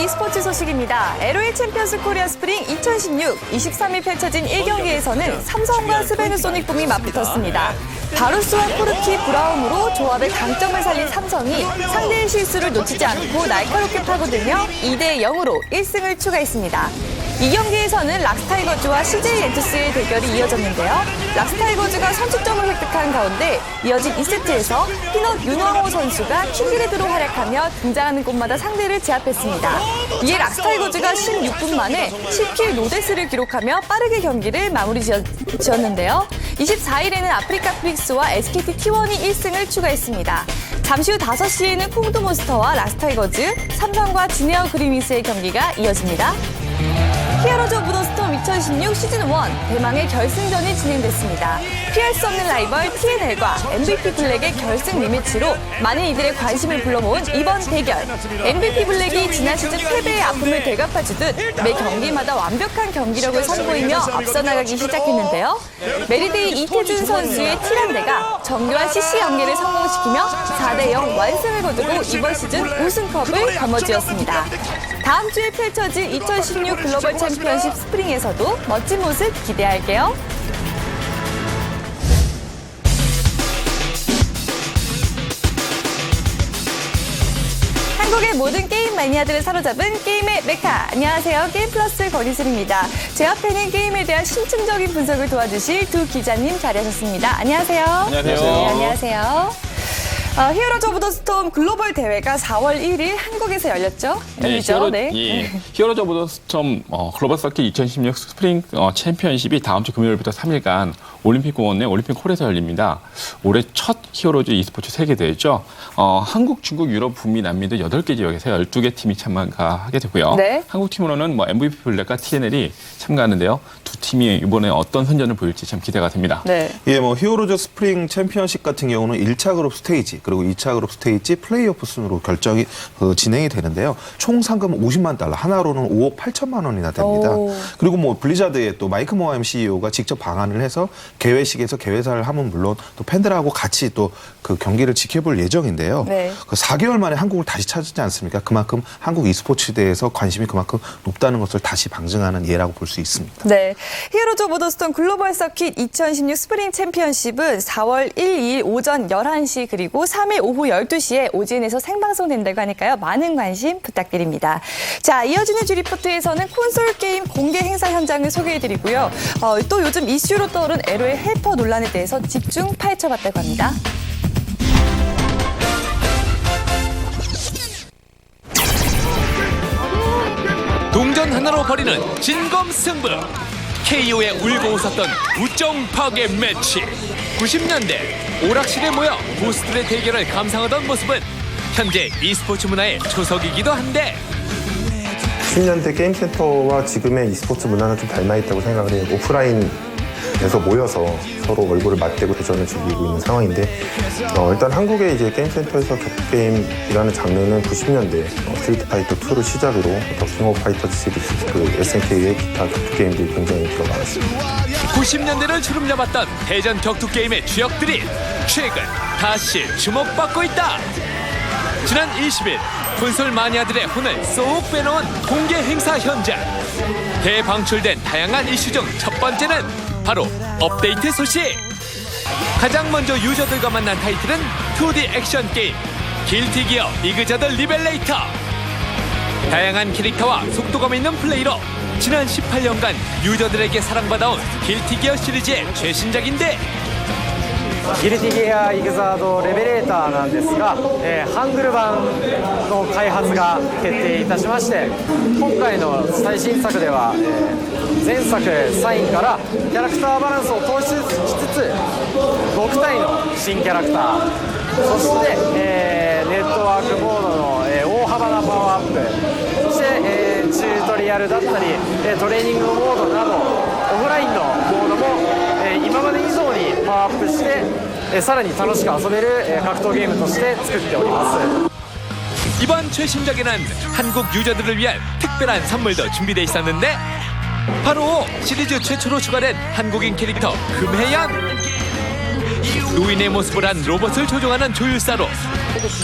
e스포츠 소식입니다. LOL 챔피언스 코리아 스프링 2016 23일 펼쳐진 1경기에서는 삼성과 스베누소닉붐이 맞붙었습니다. 바루스와 코르키 브라움으로 조합의 강점을 살린 삼성이 상대의 실수를 놓치지 않고 날카롭게 파고들며 2대 0으로 1승을 추가했습니다. 이 경기에서는 락스타이거즈와 CJ 엔투스의 대결이 이어졌는데요. 락스타이거즈가 선취점을 획득한 가운데 이어진 2세트에서 피넛 윤왕호 선수가 킹그레드로 활약하며 등장하는 곳마다 상대를 제압했습니다. 이에 락스타이거즈가 16분 만에 10킬 노데스를 기록하며 빠르게 경기를 마무리 지었는데요. 24일에는 아프리카 프릭스와 SKT T1이 1승을 추가했습니다. 잠시 후 5시에는 콩두몬스터와 락스타이거즈, 삼성과 진에어 그린윙스의 경기가 이어집니다. 히어로즈 오브 더 스톰 2016 시즌1 대망의 결승전이 진행됐습니다. 피할 수 없는 라이벌 TNL과 MVP 블랙의 결승 리매치로 많은 이들의 관심을 불러모은 이번 대결. MVP 블랙이 지난 시즌 패배의 아픔을 되갚아주듯 매 경기마다 완벽한 경기력을 선보이며 앞서 나가기 시작했는데요. 메리데이 이태준 선수의 티란데가 정교한 CC 연계를 성공시키며 4대 0 완승을 거두고 이번 시즌 우승컵을 거머쥐었습니다. 다음 주에 펼쳐질 2016 글로벌 챔피언십 스프링에서도 멋진 모습 기대할게요. 한국의 모든 게임 마니아들을 사로잡은 게임의 메카. 안녕하세요. 게임플러스 권희슬입니다. 제 앞에는 게임에 대한 심층적인 분석을 도와주실 두 기자님 자리하셨습니다. 안녕하세요. 안녕하세요. 네, 안녕하세요. 히어로즈 오브 더 스톰 글로벌 대회가 4월 1일 한국에서 열렸죠? 열리죠? 히어로즈 오브 더 스톰 글로벌 서킷 2016 스프링 챔피언십이 다음 주 금요일부터 3일간 올림픽공원 내 올림픽홀에서 열립니다. 올해 첫 히어로즈 e스포츠 세계대회죠. 한국, 중국, 유럽, 북미, 남미 등 8개 지역에서 12개 팀이 참가하게 되고요. 네. 한국 팀으로는 MVP 블랙과 TNL이 참가하는데요. 두 팀이 이번에 어떤 선전을 보일지 참 기대가 됩니다. 네. 예, 히어로즈 스프링 챔피언십 같은 경우는 1차 그룹 스테이지 그리고 2차 그룹 스테이지 플레이오프 순으로 결정이 진행이 되는데요. 총 상금은 $50만, 하나로는 5억 8천만 원이나 됩니다. 그리고 블리자드의 또 마이크 모하임 CEO가 직접 방한을 해서 개회식에서 개회사를 하면 물론 또 팬들하고 같이 또 그 경기를 지켜볼 예정인데요. 네. 그 4개월 만에 한국을 다시 찾지 않습니까? 그만큼 한국 e스포츠에 대해서 관심이 그만큼 높다는 것을 다시 방증하는 예라고 볼 수 있습니다. 네, 히어로즈 오브 더 스톰 글로벌 서킷 2016 스프링 챔피언십은 4월 1, 2일 오전 11시 그리고 3일 오후 12시에 OGN에서 생방송된다고 하니까요. 많은 관심 부탁드립니다. 자, 이어지는 주 리포트에서는 콘솔 게임 공개 행사 현장을 소개해드리고요. 또 요즘 이슈로 떠오른 LOL 헬퍼 논란에 대해서 집중 파헤쳐봤다고 합니다. 동전 하나로 벌이는 진검승부. KO에 울고 웃었던 우정 파괴 매치. 90년대 오락실에 모여 고수들의 대결을 감상하던 모습은 현재 e스포츠 문화의 초석이기도 한데 90년대 게임센터와 지금의 e스포츠 문화는 좀 닮아있다고 생각을 해요. 오프라인에서 모여서 서로 얼굴을 맞대고 대전을 즐기고 있는 상황인데 일단 한국의 이제 게임센터에서 격투게임이라는 장르는 90년대 스트리트 파이터 2를 시작으로 킹 오브 파이터즈 시리즈, SNK의 기타 격투게임들이 굉장히 들어가왔습니다. 90년대를 주름 잡았던 대전 격투게임의 주역들이 최근 다시 주목받고 있다. 지난 20일 콘솔 마니아들의 혼을 쏙 빼놓은 공개 행사 현장. 대방출된 다양한 이슈 중 첫 번째는 바로 업데이트 소식. 가장 먼저 유저들과 만난 타이틀은 2D 액션 게임 길티 기어 이그저드 리벨레이터. 다양한 캐릭터와 속도감 있는 플레이로 지난 18년간 유저들에게 사랑받아온 길티 기어 시리즈의 최신작인데ギルティギアイグザードレベレーターなんですが、ハングル版の開発が決定いたしまして、今回の最新作では、前作サインからキャラクターバランスを踏襲しつつ6体の新キャラクター、そして、ネットワークモードの、大幅なパワーアップ、そして、チュートリアルだったり、トレーニングモードなどオフラインのモードも、今まで以上にパワーアップして、さらに楽しく遊べる格闘ゲームとして作っております。 이번 최신작에는 한국 유저들을 위한 특별한 선물도 준비되어 있었는데 바로 시리즈 최초로 추가된 한국인 캐릭터 금혜연. 노인의 모습을 한 로봇을 조종하는 조율사로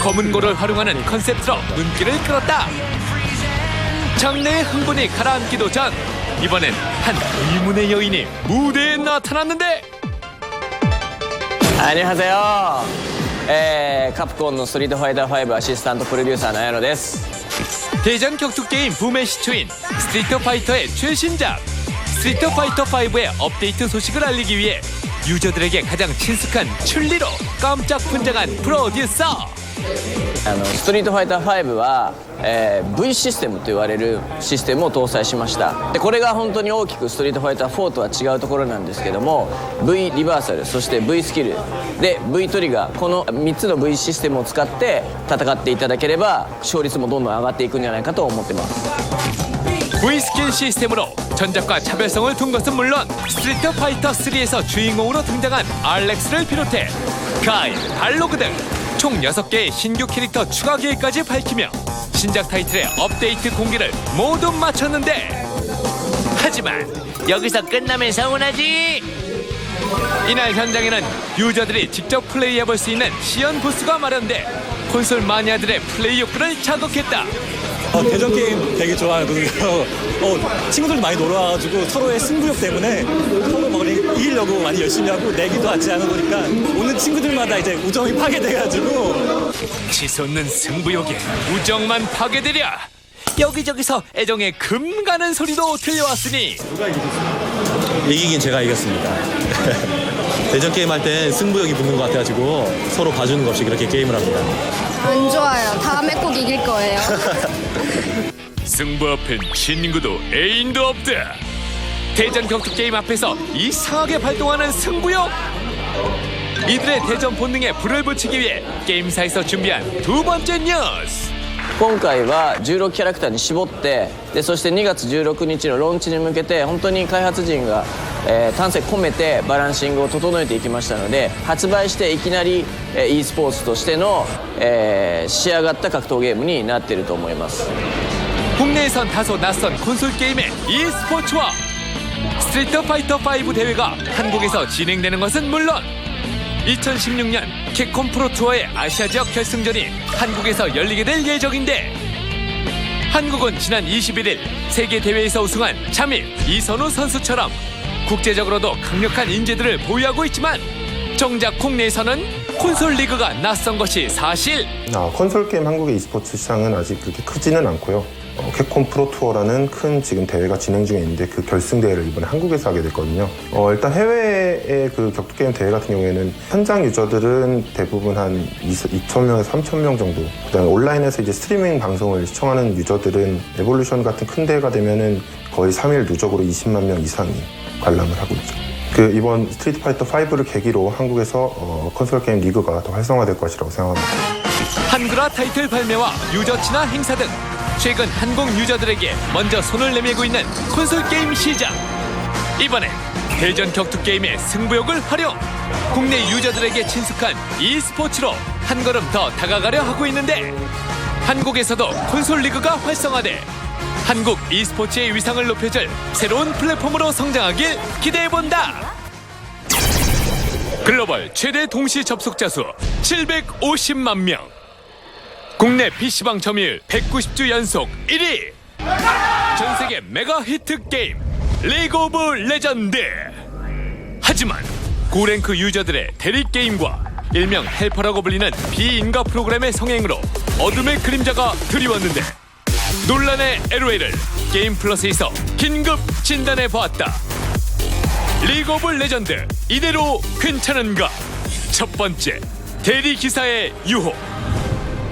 검은 고를 활용하는 컨셉트로 눈길을 끌었다. 장래의 흥분이 가라앉기도 전 이번엔 한 의문의 여인이 무대에 나타났는데 안녕하세요. カプコンのストリートファイター5アシスタントプロデューサーの綾野です。 대전 격투 게임 붐의 시초인 스트리트 파이터의 최신작 스트리트 파이터 5의 업데이트 소식을 알리기 위해 유저들에게 가장 친숙한 춘리로 깜짝 분장한 프로듀서. ストリートファイター5は、V システムと言われるシステムを搭載しました。でこれが本当に大きくストリートファイター4とは違うところなんですけども V リバーサルそして V スキルで V トリガーこの3つの V システムを使って戦っていただければ勝率もどんどん上がっていくんじゃないかと思ってます。 V 스킬 시스템으로 전작과 차별성을 둔 것은 물론 스트리트 파이터 3에서 주인공으로 등장한 알렉스를 비롯해 가일, 발로그 등 총 6개의 신규 캐릭터 추가 계획까지 밝히며 신작 타이틀의 업데이트 공개를 모두 마쳤는데 하지만 여기서 끝나면 서운하지. 이날 현장에는 유저들이 직접 플레이해볼 수 있는 시연 부스가 마련돼 콘솔 마니아들의 플레이 욕구를 자극했다. 대전 게임 되게 좋아하거든요. 친구들도 많이 놀러 와가지고 서로의 승부욕 때문에 서로 막 이기려고 많이 열심히 하고 내기도 하지 않아 보니까 오는 친구들마다 이제 우정이 파괴돼가지고 치솟는 승부욕에 우정만 파괴되랴. 여기저기서 애정의 금 가는 소리도 들려왔으니 이기긴 제가 이겼습니다. 대전 게임 할 땐 승부욕이 붙는 것 같아가지고 서로 봐주는 것 없이 그렇게 게임을 합니다. 안 좋아요. 다음에 꼭 이길 거예요. 승부 앞엔 친구도 애인도 없다. 대전 격투 게임 앞에서 이상하게 발동하는 승부욕. 이들의 대전 본능에 불을 붙이기 위해 게임사에서 준비한 두 번째 뉴스. 今回は16キャラクターに絞ってでそして2月16日のローンチに向けて本当に開発陣が、丹精込めてバランシングを整えていきましたので発売していきなり、e スポーツとしての、仕上がった格闘ゲームになっていると思います。 국내에선 다소 낯선 콘솔 게임의 e스포츠와 스트리트 파이터 5 대회가 한국에서 진행되는 것은 물론 2016년 캡콤 프로 투어의 아시아 지역 결승전이 한국에서 열리게 될 예정인데 한국은 지난 21일 세계 대회에서 우승한 차밀 이선우 선수처럼 국제적으로도 강력한 인재들을 보유하고 있지만 정작 국내에서는 콘솔 리그가 낯선 것이 사실. 콘솔 게임 한국의 e스포츠 시장은 아직 그렇게 크지는 않고요. 캡콤 프로 투어라는 큰 지금 대회가 진행 중에 있는데 그 결승 대회를 이번에 한국에서 하게 됐거든요. 일단 해외의 그 격투 게임 대회 같은 경우에는 현장 유저들은 대부분 한 2,000명에서 3,000명 정도. 그다음에 온라인에서 이제 스트리밍 방송을 시청하는 유저들은 에볼루션 같은 큰 대회가 되면은 거의 3일 누적으로 20만 명 이상이 관람을 하고 있죠. 이번 스트리트 파이터 5를 계기로 한국에서 콘솔 게임 리그가 더 활성화될 것이라고 생각합니다. 한글화 타이틀 발매와 유저 친화 행사 등 최근 한국 유저들에게 먼저 손을 내밀고 있는 콘솔 게임 시장. 이번엔 대전 격투 게임의 승부욕을 활용 국내 유저들에게 친숙한 e스포츠로 한 걸음 더 다가가려 하고 있는데 한국에서도 콘솔 리그가 활성화돼 한국 e스포츠의 위상을 높여줄 새로운 플랫폼으로 성장하길 기대해본다. 글로벌 최대 동시 접속자 수 750만 명. 국내 PC방 점유율 190주 연속 1위. 전 세계 메가 히트 게임 리그 오브 레전드. 하지만 고랭크 유저들의 대리 게임과 일명 헬퍼라고 불리는 비인가 프로그램의 성행으로 어둠의 그림자가 드리웠는데 논란의 LOL을 게임 플러스에서 긴급 진단해 보았다. 리그 오브 레전드 이대로 괜찮은가? 첫 번째, 대리 기사의 유혹.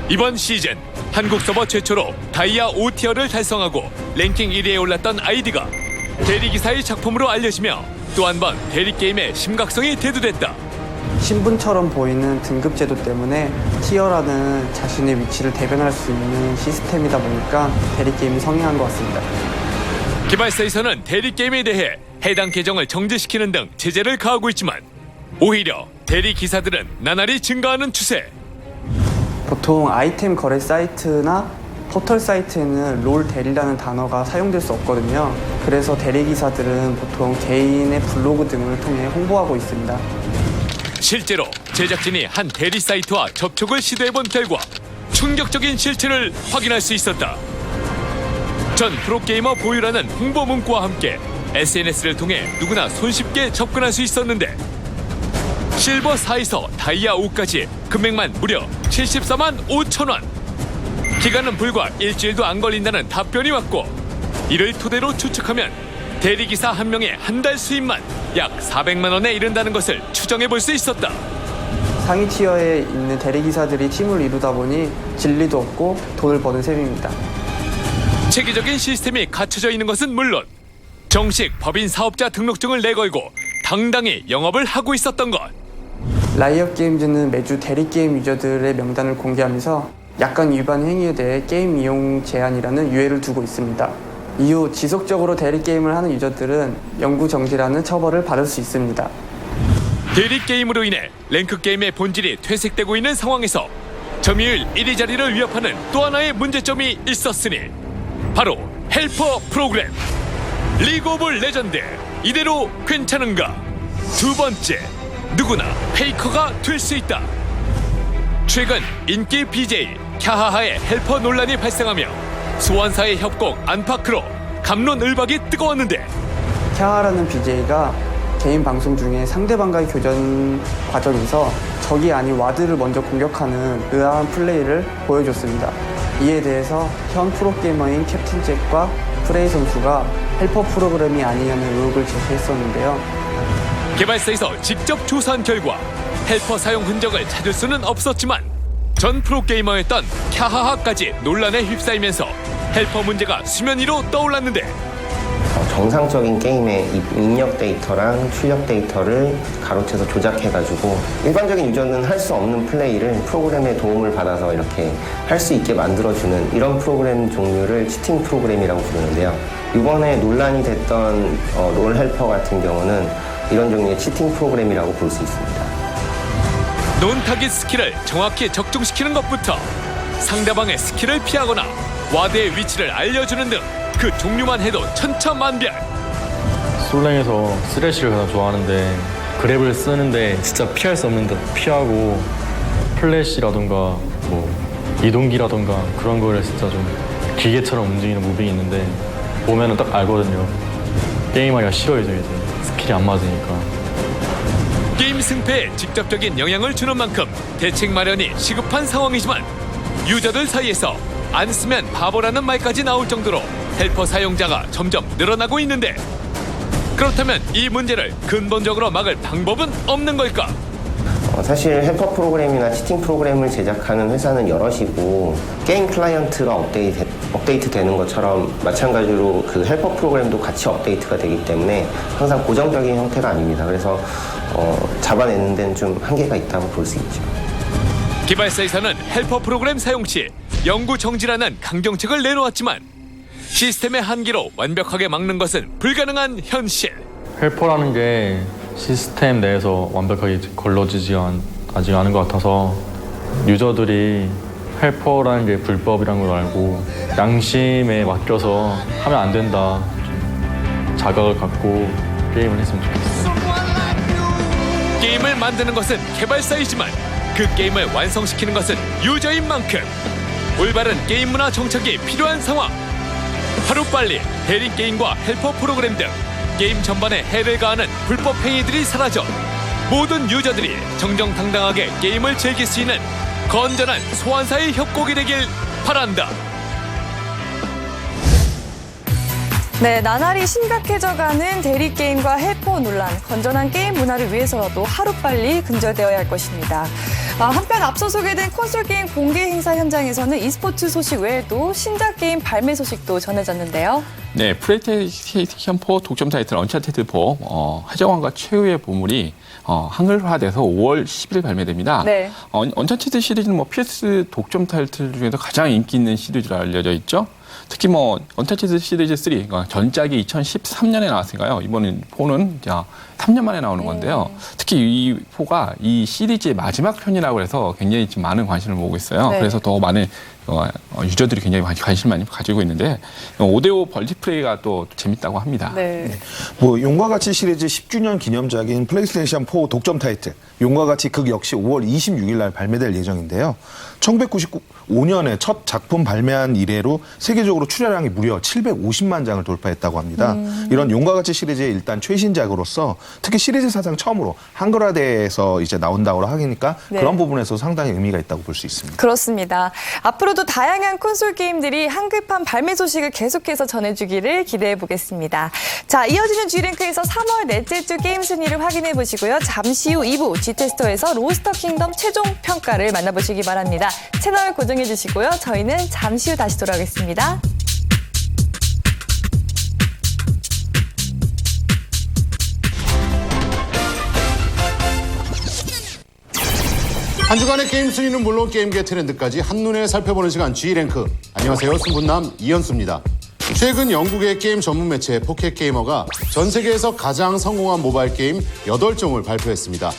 이번 시즌 한국 서버 최초로 다이아 5티어를 달성하고 랭킹 1위에 올랐던 아이디가 대리 기사의 작품으로 알려지며 또 한 번 대리 게임의 심각성이 대두됐다. 신분처럼 보이는 등급 제도 때문에 티어라는 자신의 위치를 대변할 수 있는 시스템이다 보니까 대리 게임이 성행한 것 같습니다. 개발사에서는 대리 게임에 대해 해당 계정을 정지시키는 등 제재를 가하고 있지만 오히려 대리 기사들은 나날이 증가하는 추세. 보통 아이템 거래 사이트나 포털 사이트에는 롤 대리라는 단어가 사용될 수 없거든요. 그래서 대리기사들은 보통 개인의 블로그 등을 통해 홍보하고 있습니다. 실제로 제작진이 한 대리 사이트와 접촉을 시도해본 결과 충격적인 실체를 확인할 수 있었다. 전 프로게이머 보유라는 홍보 문구와 함께 SNS를 통해 누구나 손쉽게 접근할 수 있었는데 실버 4에서 다이아 5까지 금액만 무려 74만 5천 원. 기간은 불과 일주일도 안 걸린다는 답변이 왔고 이를 토대로 추측하면 대리기사 한 명의 한 달 수입만 약 400만 원에 이른다는 것을 추정해 볼 수 있었다. 상위 티어에 있는 대리기사들이 팀을 이루다 보니 진리도 없고 돈을 버는 셈입니다. 체계적인 시스템이 갖춰져 있는 것은 물론 정식 법인 사업자 등록증을 내걸고 당당히 영업을 하고 있었던 것. 라이엇 게임즈는 매주 대리게임 유저들의 명단을 공개하면서 약관 위반 행위에 대해 게임 이용 제한이라는 유예를 두고 있습니다. 이후 지속적으로 대리게임을 하는 유저들은 영구 정지라는 처벌을 받을 수 있습니다. 대리게임으로 인해 랭크게임의 본질이 퇴색되고 있는 상황에서 점유율 1위 자리를 위협하는 또 하나의 문제점이 있었으니 바로 헬퍼 프로그램. 리그 오브 레전드 이대로 괜찮은가? 두 번째, 누구나 페이커가 될 수 있다. 최근 인기 BJ 캬하하의 헬퍼 논란이 발생하며 소환사의 협곡 안팎으로 갑론을박이 뜨거웠는데 캬하라는 BJ가 개인 방송 중에 상대방과의 교전 과정에서 적이 아닌 와드를 먼저 공격하는 의아한 플레이를 보여줬습니다. 이에 대해서 현 프로게이머인 캡틴 잭과 프레이 선수가 헬퍼 프로그램이 아니냐는 의혹을 제기했었는데요. 개발사에서 직접 조사한 결과 헬퍼 사용 흔적을 찾을 수는 없었지만 전 프로게이머였던 캬하하까지 논란에 휩싸이면서 헬퍼 문제가 수면 위로 떠올랐는데 정상적인 게임의 입력 데이터랑 출력 데이터를 가로채서 조작해가지고 일반적인 유저는 할 수 없는 플레이를 프로그램의 도움을 받아서 이렇게 할 수 있게 만들어주는 이런 프로그램 종류를 치팅 프로그램이라고 부르는데요. 이번에 논란이 됐던 롤 헬퍼 같은 경우는 이런 종류의 치팅 프로그램이라고 볼 수 있습니다. 논타깃 스킬을 정확히 적중시키는 것부터 상대방의 스킬을 피하거나 와드의 위치를 알려주는 등 그 종류만 해도 천차만별. 솔랭에서 쓰레쉬를 가장 좋아하는데 그랩을 쓰는데 진짜 피할 수 없는데 피하고 플래시라던가 뭐 이동기라던가 그런 거를 진짜 좀 기계처럼 움직이는 무빙이 있는데 보면은 딱 알거든요. 게임하기가 싫어해져 이제 스킬이 안 맞으니까. 게임 승패에 직접적인 영향을 주는 만큼 대책 마련이 시급한 상황이지만 유저들 사이에서 안 쓰면 바보라는 말까지 나올 정도로 헬퍼 사용자가 점점 늘어나고 있는데 그렇다면 이 문제를 근본적으로 막을 방법은 없는 걸까? 사실 헬퍼 프로그램이나 치팅 프로그램을 제작하는 회사는 여럿이고 게임 클라이언트가 업데이트 되는 것처럼 마찬가지로 그 헬퍼 프로그램도 같이 업데이트가 되기 때문에 항상 고정적인 형태가 아닙니다. 그래서 잡아내는 데는 좀 한계가 있다고 볼 수 있죠. 개발사에서는 헬퍼 프로그램 사용 시 영구 정지라는 강정책을 내놓았지만 시스템의 한계로 완벽하게 막는 것은 불가능한 현실. 헬퍼라는 게 시스템 내에서 완벽하게 걸러지지 아직 않은 것 같아서 유저들이 헬퍼라는 게 불법이라는 걸 알고 양심에 맡겨서 하면 안 된다. 좀 자각을 갖고 게임을 했으면 좋겠어요. 게임을 만드는 것은 개발사이지만 그 게임을 완성시키는 것은 유저인 만큼 올바른 게임 문화 정착이 필요한 상황. 하루빨리 대리 게임과 헬퍼 프로그램 등 게임 전반에 해를 가하는 불법 행위들이 사라져 모든 유저들이 정정당당하게 게임을 즐길 수 있는 건전한 소환사의 협곡이 되길 바란다. 네, 나날이 심각해져가는 대리게임과 헬퍼 논란, 건전한 게임 문화를 위해서라도 하루빨리 근절되어야 할 것입니다. 한편 앞서 소개된 콘솔 게임 공개 행사 현장에서는 e스포츠 소식 외에도 신작 게임 발매 소식도 전해졌는데요. 네, 플레이스테이션 4 독점 타이틀 언차티드 4 해적왕과 최후의 보물이 한글화돼서 5월 10일 발매됩니다. 네. 언차티드 시리즈는 PS 독점 타이틀 중에서 가장 인기 있는 시리즈로 알려져 있죠. 특히 뭐 언터치드 시리즈 3, 그러니까 전작이 2013년에 나왔으니까요. 이번엔 4는 3년 만에 나오는 건데요. 특히 이 4가 이 시리즈의 마지막 편이라고 해서 굉장히 지금 많은 관심을 모으고 있어요. 네. 그래서 더 많은 유저들이 굉장히 관심을 많이 가지고 있는데 5대5 멀티플레이가 또 재밌다고 합니다. 네. 뭐 용과 같이 시리즈 10주년 기념작인 플레이스테이션 4 독점 타이틀 용과 같이 극 역시 5월 26일 날 발매될 예정인데요. 1995년에 첫 작품 발매한 이래로 세계적으로 출하량이 무려 750만 장을 돌파했다고 합니다. 이런 용과 같이 시리즈의 일단 최신작으로서 특히 시리즈 사상 처음으로 한글화돼서 이제 나온다고 하니까 네. 그런 부분에서 상당히 의미가 있다고 볼 수 있습니다. 그렇습니다. 앞으로도 다양한 콘솔 게임들이 한글판 발매 소식을 계속해서 전해주기를 기대해 보겠습니다. 자, 이어지는 G랭크에서 3월 넷째 주 게임 순위를 확인해 보시고요. 잠시 후 2부 G테스터에서 로스터 킹덤 최종 평가를 만나보시기 바랍니다. 채널 고정해 주시고요. 저희는 잠시 후 다시 돌아오겠습니다. 한 주간의 게임 순위는 물론 게임계 트렌드까지 한눈에 살펴보는 시간 G랭크. 안녕하세요. 승분남 이현수입니다. 최근 영국의 게임 전문 매체 포켓게이머가 전 세계에서 가장 성공한 모바일 게임 8종을 발표했습니다.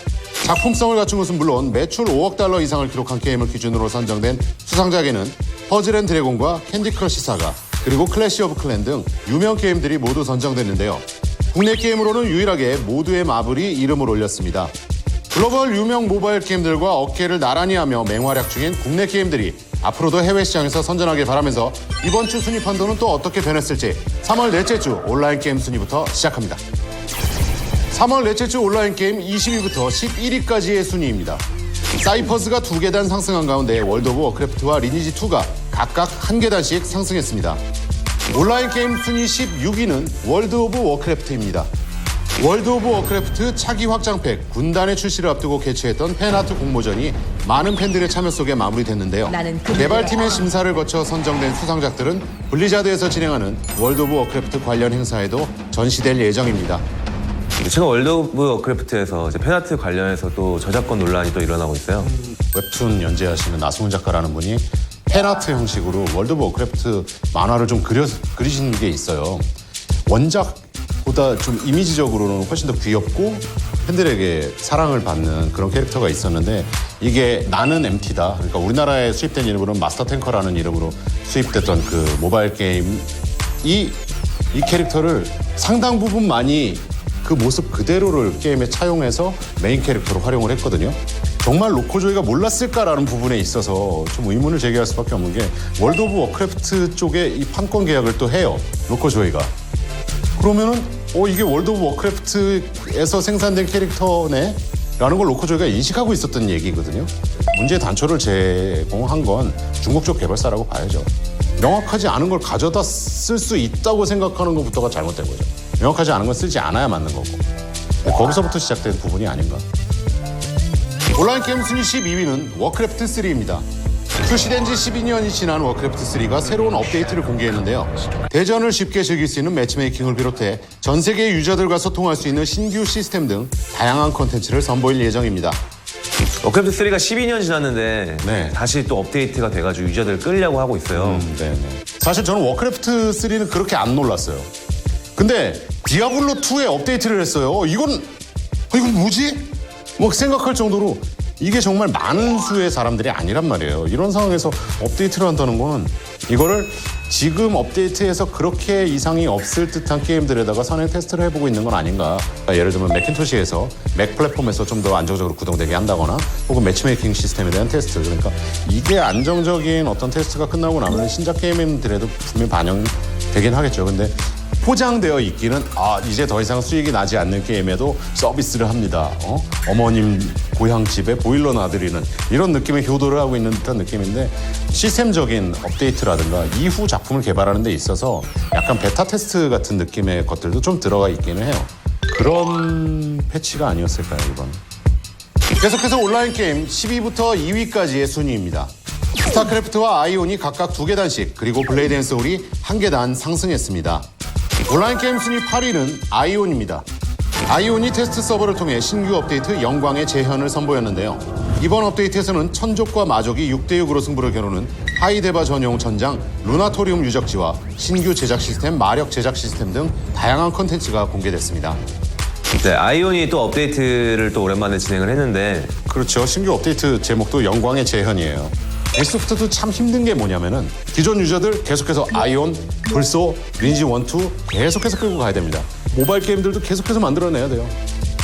작품성을 갖춘 것은 물론 매출 5억 달러 이상을 기록한 게임을 기준으로 선정된 수상작에는 퍼즐 앤 드래곤과 캔디 크러쉬 사가, 그리고 클래시 오브 클랜 등 유명 게임들이 모두 선정됐는데요. 국내 게임으로는 유일하게 모두의 마블이 이름을 올렸습니다. 글로벌 유명 모바일 게임들과 어깨를 나란히 하며 맹활약 중인 국내 게임들이 앞으로도 해외 시장에서 선전하길 바라면서 이번 주 순위 판도는 또 어떻게 변했을지 3월 넷째 주 온라인 게임 순위부터 시작합니다. 3월 넷째 주 온라인 게임 20위부터 11위까지의 순위입니다. 사이퍼스가 2계단 상승한 가운데 월드 오브 워크래프트와 리니지2가 각각 1계단씩 상승했습니다. 온라인 게임 순위 16위는 월드 오브 워크래프트입니다. 월드 오브 워크래프트 차기 확장팩 군단의 출시를 앞두고 개최했던 팬아트 공모전이 많은 팬들의 참여 속에 마무리됐는데요. 개발팀의 심사를 거쳐 선정된 수상작들은 블리자드에서 진행하는 월드 오브 워크래프트 관련 행사에도 전시될 예정입니다. 최근 월드 오브 워크래프트에서 이제 팬아트 관련해서 또 저작권 논란이 또 일어나고 있어요. 웹툰 연재하시는 나승훈 작가라는 분이 팬아트 형식으로 월드 오브 워크래프트 만화를 좀 그리신 게 있어요. 원작보다 좀 이미지적으로는 훨씬 더 귀엽고 팬들에게 사랑을 받는 그런 캐릭터가 있었는데 이게 나는 MT다. 그러니까 우리나라에 수입된 이름으로는 마스터 탱커라는 이름으로 수입됐던 그 모바일 게임이 이 캐릭터를 상당 부분 많이 그 모습 그대로를 게임에 차용해서 메인 캐릭터로 활용을 했거든요. 정말 로코조이가 몰랐을까라는 부분에 있어서 좀 의문을 제기할 수밖에 없는 게 월드 오브 워크래프트 쪽에 이 판권 계약을 또 해요. 로코조이가. 그러면은 이게 월드 오브 워크래프트에서 생산된 캐릭터네? 라는 걸 로코조이가 인식하고 있었던 얘기거든요. 문제의 단초를 제공한 건 중국 쪽 개발사라고 봐야죠. 명확하지 않은 걸 가져다 쓸 수 있다고 생각하는 것부터가 잘못된 거죠. 명확하지 않은 건 쓰지 않아야 맞는 거고. 거기서부터 시작된 부분이 아닌가. 온라인 게임 순위 12위는 워크래프트 3입니다. 출시된 지 12년이 지난 워크래프트 3가 새로운 업데이트를 공개했는데요. 대전을 쉽게 즐길 수 있는 매치메이킹을 비롯해 전 세계 유저들과 소통할 수 있는 신규 시스템 등 다양한 콘텐츠를 선보일 예정입니다. 워크래프트 3가 12년 지났는데 네. 다시 또 업데이트가 돼가지고 유저들을 끌려고 하고 있어요. 네. 사실 저는 워크래프트 3는 그렇게 안 놀랐어요. 근데 디아블로 2에 업데이트를 했어요. 이건 뭐지? 뭐 생각할 정도로 이게 정말 많은 수의 사람들이 아니란 말이에요. 이런 상황에서 업데이트를 한다는 건 이거를 지금 업데이트해서 그렇게 이상이 없을 듯한 게임들에다가 선행 테스트를 해보고 있는 건 아닌가. 그러니까 예를 들면 매킨토시에서 맥 플랫폼에서 좀 더 안정적으로 구동되게 한다거나 혹은 매치메이킹 시스템에 대한 테스트. 그러니까 이게 안정적인 어떤 테스트가 끝나고 나면 신작 게임들에도 분명히 반영되긴 하겠죠. 근데 포장되어 있기는 이제 더 이상 수익이 나지 않는 게임에도 서비스를 합니다. 어머님 고향집에 보일러 놔드리는 이런 느낌의 효도를 하고 있는 듯한 느낌인데 시스템적인 업데이트라든가 이후 작품을 개발하는 데 있어서 약간 베타 테스트 같은 느낌의 것들도 좀 들어가 있기는 해요. 그런 패치가 아니었을까요, 이번? 계속해서 온라인 게임 10위부터 2위까지의 순위입니다. 스타크래프트와 아이온이 각각 2계단씩 그리고 블레이드 앤 소울이 1계단 상승했습니다. 온라인 게임 순위 8위는 아이온입니다. 아이온이 테스트 서버를 통해 신규 업데이트 영광의 재현을 선보였는데요. 이번 업데이트에서는 천족과 마족이 6대6으로 승부를 겨루는 하이데바 전용 전장 루나토리움 유적지와 신규 제작 시스템, 마력 제작 시스템 등 다양한 콘텐츠가 공개됐습니다. 네, 아이온이 또 업데이트를 또 오랜만에 진행을 했는데 그렇죠. 신규 업데이트 제목도 영광의 재현이에요. 엑소프트도 참 힘든 게 뭐냐면은 기존 유저들 계속해서 아이온, 불소, 리니지 1, 2 계속해서 끌고 가야 됩니다. 모바일 게임들도 계속해서 만들어내야 돼요.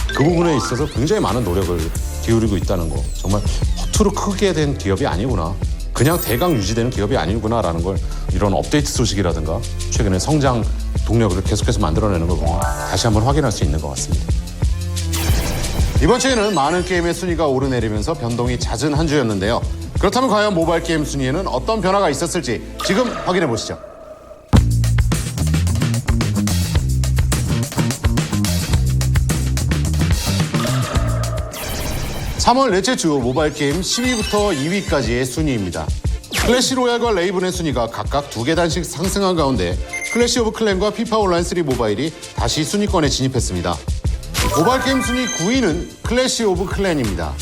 그 부분에 있어서 굉장히 많은 노력을 기울이고 있다는 거. 정말 허투루 크게 된 기업이 아니구나. 그냥 대강 유지되는 기업이 아니구나라는 걸 이런 업데이트 소식이라든가 최근에 성장 동력을 계속해서 만들어내는 걸 보면 다시 한번 확인할 수 있는 것 같습니다. 이번 주에는 많은 게임의 순위가 오르내리면서 변동이 잦은 한 주였는데요. 그렇다면 과연 모바일 게임 순위에는 어떤 변화가 있었을지 지금 확인해 보시죠. 3월 넷째 주 모바일 게임 10위부터 2위까지의 순위입니다. 클래시 로얄과 레이븐의 순위가 각각 2계단씩 상승한 가운데 클래시 오브 클랜과 피파 온라인 3 모바일이 다시 순위권에 진입했습니다. 모바일 게임 순위 9위는 클래시 오브 클랜입니다.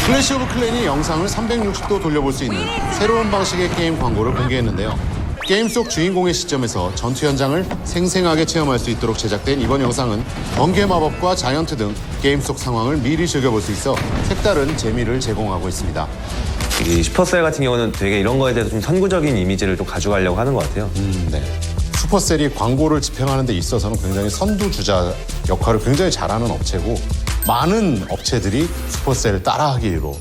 클래시 오브 클랜이 영상을 360도 돌려볼 수 있는 새로운 방식의 게임 광고를 공개했는데요. 게임 속 주인공의 시점에서 전투 현장을 생생하게 체험할 수 있도록 제작된 이번 영상은 번개 마법과 자이언트 등 게임 속 상황을 미리 즐겨볼 수 있어 색다른 재미를 제공하고 있습니다. 이 슈퍼셀 같은 경우는 되게 이런 거에 대해서 좀 선구적인 이미지를 좀 가져가려고 하는 것 같아요. 네. 슈퍼셀이 광고를 집행하는 데 있어서는 굉장히 선두주자 역할을 굉장히 잘하는 업체고 많은 업체들이 슈퍼셀을 따라하기로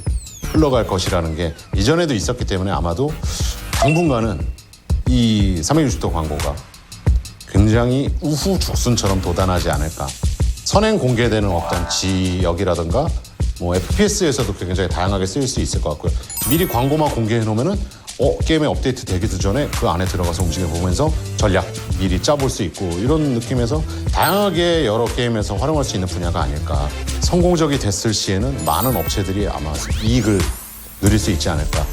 흘러갈 것이라는 게 이전에도 있었기 때문에 아마도 당분간은 이 360도 광고가 굉장히 우후죽순처럼 돋아나지 않을까. 선행 공개되는 어떤 지역이라든가 뭐 FPS에서도 굉장히 다양하게 쓰일 수 있을 것 같고요. 미리 광고만 공개해 놓으면은 게임에 업데이트 되기도 전에 그 안에 들어가서 움직여보면서 전략 미리 짜볼 수 있고 이런 느낌에서 다양하게 여러 게임에서 활용할 수 있는 분야가 아닐까. 성공적이 됐을 시에는 많은 업체들이 아마 이익을 누릴 수 있지 않을까.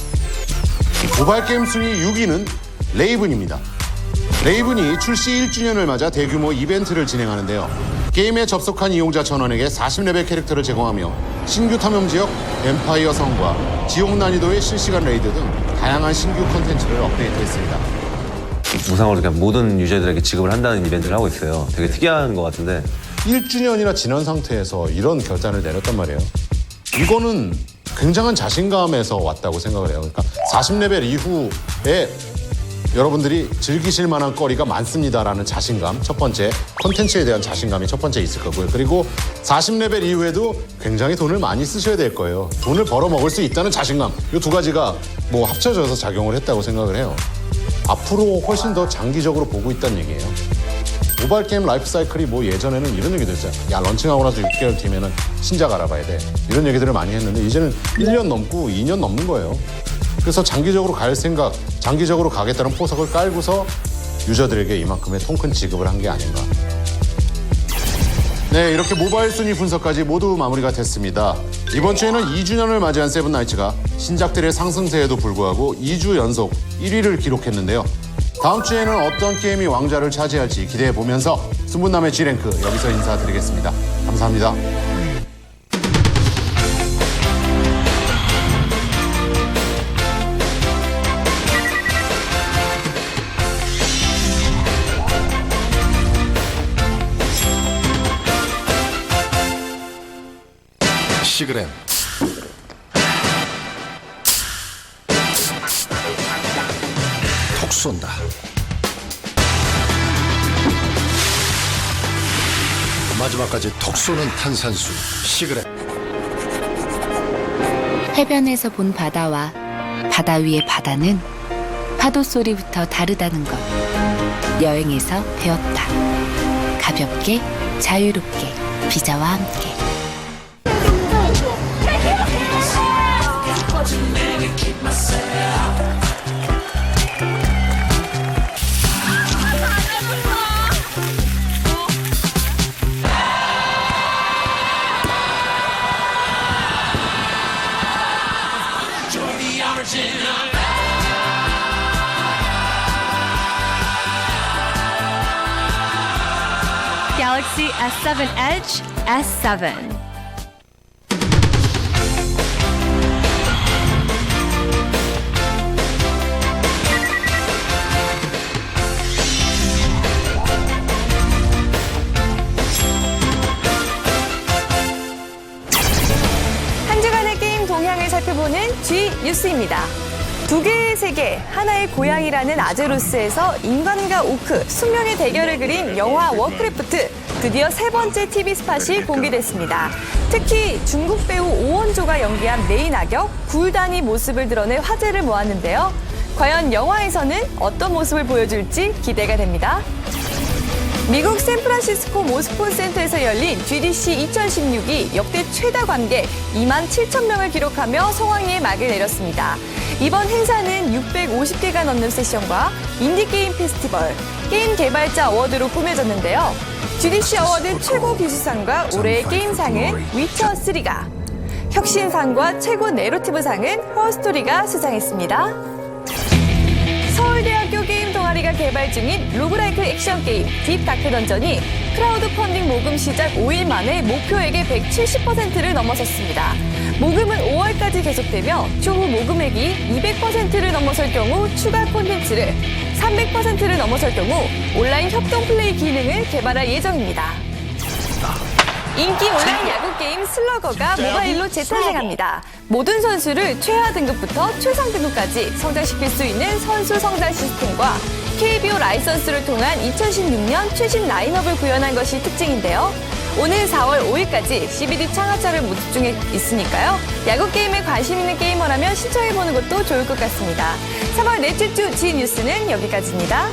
모바일 게임 순위 6위는 레이븐입니다. 레이븐이 출시 1주년을 맞아 대규모 이벤트를 진행하는데요. 게임에 접속한 이용자 전원에게 40레벨 캐릭터를 제공하며 신규 탐험 지역, 뱀파이어 성과, 지옥 난이도의 실시간 레이드 등 다양한 신규 콘텐츠를 업데이트했습니다. 무상으로 그냥 모든 유저들에게 지급을 한다는 이벤트를 하고 있어요. 되게 특이한 것 같은데 1주년이나 지난 상태에서 이런 결단을 내렸단 말이에요. 이거는 굉장한 자신감에서 왔다고 생각을 해요. 그러니까 40레벨 이후에 여러분들이 즐기실 만한 거리가 많습니다라는 자신감, 첫 번째 콘텐츠에 대한 자신감이 첫 번째 있을 거고요. 그리고 40레벨 이후에도 굉장히 돈을 많이 쓰셔야 될 거예요. 돈을 벌어먹을 수 있다는 자신감, 이 두 가지가 뭐 합쳐져서 작용을 했다고 생각을 해요. 앞으로 훨씬 더 장기적으로 보고 있다는 얘기예요. 모바일 게임 라이프 사이클이 뭐 예전에는 이런 얘기도 했어요. 야, 런칭하고 나서 6개월 뒤면은 신작 알아봐야 돼. 이런 얘기들을 많이 했는데 이제는 1년 넘고 2년 넘는 거예요. 그래서 장기적으로 갈 생각, 장기적으로 가겠다는 포석을 깔고서 유저들에게 이만큼의 통큰 지급을 한 게 아닌가. 네, 이렇게 모바일 순위 분석까지 모두 마무리가 됐습니다. 이번 주에는 2주년을 맞이한 세븐나이츠가 신작들의 상승세에도 불구하고 2주 연속 1위를 기록했는데요. 다음 주에는 어떤 게임이 왕좌를 차지할지 기대해보면서 순분남의 G랭크 여기서 인사드리겠습니다. 감사합니다. 시그램 톡 쏜다. 마지막까지 톡 쏘는 탄산수 시그램. 해변에서 본 바다와 바다 위의 바다는 파도 소리부터 다르다는 것. 여행에서 배웠다. 가볍게 자유롭게 비자와 함께. Galaxy S7 Edge S7. G 뉴스입니다. 두 개의 세계, 하나의 고향이라는 아제로스에서 인간과 오크, 숙명의 대결을 그린 영화 워크래프트. 드디어 세 번째 TV 스팟이 공개됐습니다. 특히 중국 배우 오원조가 연기한 메인 악역 굴단이 모습을 드러내 화제를 모았는데요. 과연 영화에서는 어떤 모습을 보여줄지 기대가 됩니다. 미국 샌프란시스코 모스폰 센터에서 열린 GDC 2016이 역대 최다 관객 2만 7천 명을 기록하며 성황리에 막을 내렸습니다. 이번 행사는 650개가 넘는 세션과 인디게임 페스티벌, 게임 개발자 어워드로 꾸며졌는데요. GDC 어워드 최고 기술상과 올해의 게임상은 위쳐3가, 혁신상과 최고 내러티브상은 허스토리가 수상했습니다. 서울대학교 게임 동아리가 개발 중인 로그라이크 액션 게임 딥다크 던전이 크라우드 펀딩 모금 시작 5일 만에 목표액의 170%를 넘어섰습니다. 모금은 5월까지 계속되며 추후 모금액이 200%를 넘어설 경우 추가 콘텐츠를, 300%를 넘어설 경우 온라인 협동 플레이 기능을 개발할 예정입니다. 인기 온라인 야구 게임 슬러거가 모바일로 재탄생합니다. 모든 선수를 최하 등급부터 최상 등급까지 성장시킬 수 있는 선수 성장 시스템과 KBO 라이선스를 통한 2016년 최신 라인업을 구현한 것이 특징인데요. 오는 4월 5일까지 CBD 창업자를 모집 중에 있으니까요. 야구 게임에 관심 있는 게이머라면 신청해보는 것도 좋을 것 같습니다. 3월 넷째 주 G 뉴스는 여기까지입니다.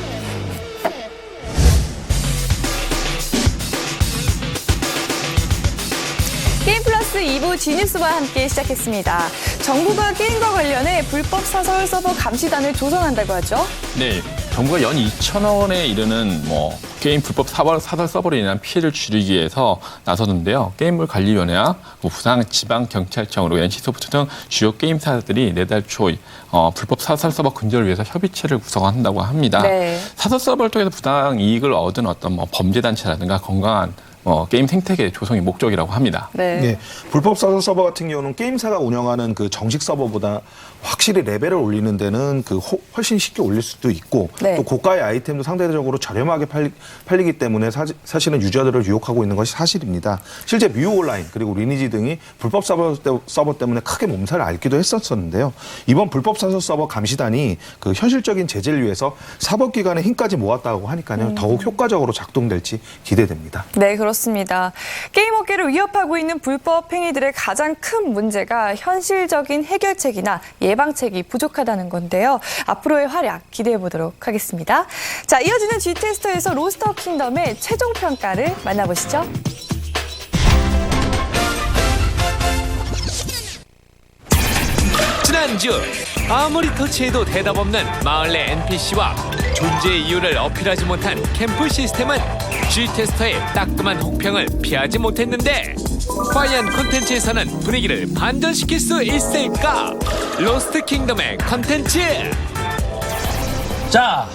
게임 플러스 2부 G뉴스와 함께 시작했습니다. 정부가 게임과 관련해 불법 사설 서버 감시단을 조성한다고 하죠? 네, 정부가 연 2천억 원에 이르는 게임 불법 사설 서버로 인한 피해를 줄이기 위해서 나섰는데요. 게임물 관리위원회와 부산 지방경찰청 그리고 NC소프트 등 주요 게임사들이 내달 초 불법 사설 서버 근절을 위해서 협의체를 구성한다고 합니다. 네. 사설 서버를 통해서 부당 이익을 얻은 어떤 범죄단체라든가 건강한 게임 생태계 조성이 목적이라고 합니다. 네. 네. 불법 사설 서버 같은 경우는 게임사가 운영하는 그 정식 서버보다 확실히 레벨을 올리는 데는 훨씬 쉽게 올릴 수도 있고 네. 또 고가의 아이템도 상대적으로 저렴하게 팔리기 때문에 사실은 유저들을 유혹하고 있는 것이 사실입니다. 실제 뮤 온라인 그리고 리니지 등이 불법 서버 때문에 크게 몸살을 앓기도 했었는데요. 이번 불법 사설 서버 감시단이 그 현실적인 제재를 위해서 사법기관의 힘까지 모았다고 하니까요. 더욱 효과적으로 작동될지 기대됩니다. 네, 그렇습니다. 게임 업계를 위협하고 있는 불법 행위들의 가장 큰 문제가 현실적인 해결책이나 예방책이 부족하다는 건데요. 앞으로의 활약 기대해 보도록 하겠습니다. 자, 이어지는 G테스터에서 로스트 오브 킹덤의 최종 평가를 만나보시죠. 지난주 아무리 터치해도 대답 없는 마을 내 NPC와 존재의 이유를 어필하지 못한 캠프 시스템은 G테스터의 따끔한 혹평을 피하지 못했는데 과연 콘텐츠에서는 분위기를 반전시킬 수 있을까? 로스트 킹덤의 콘텐츠! 자,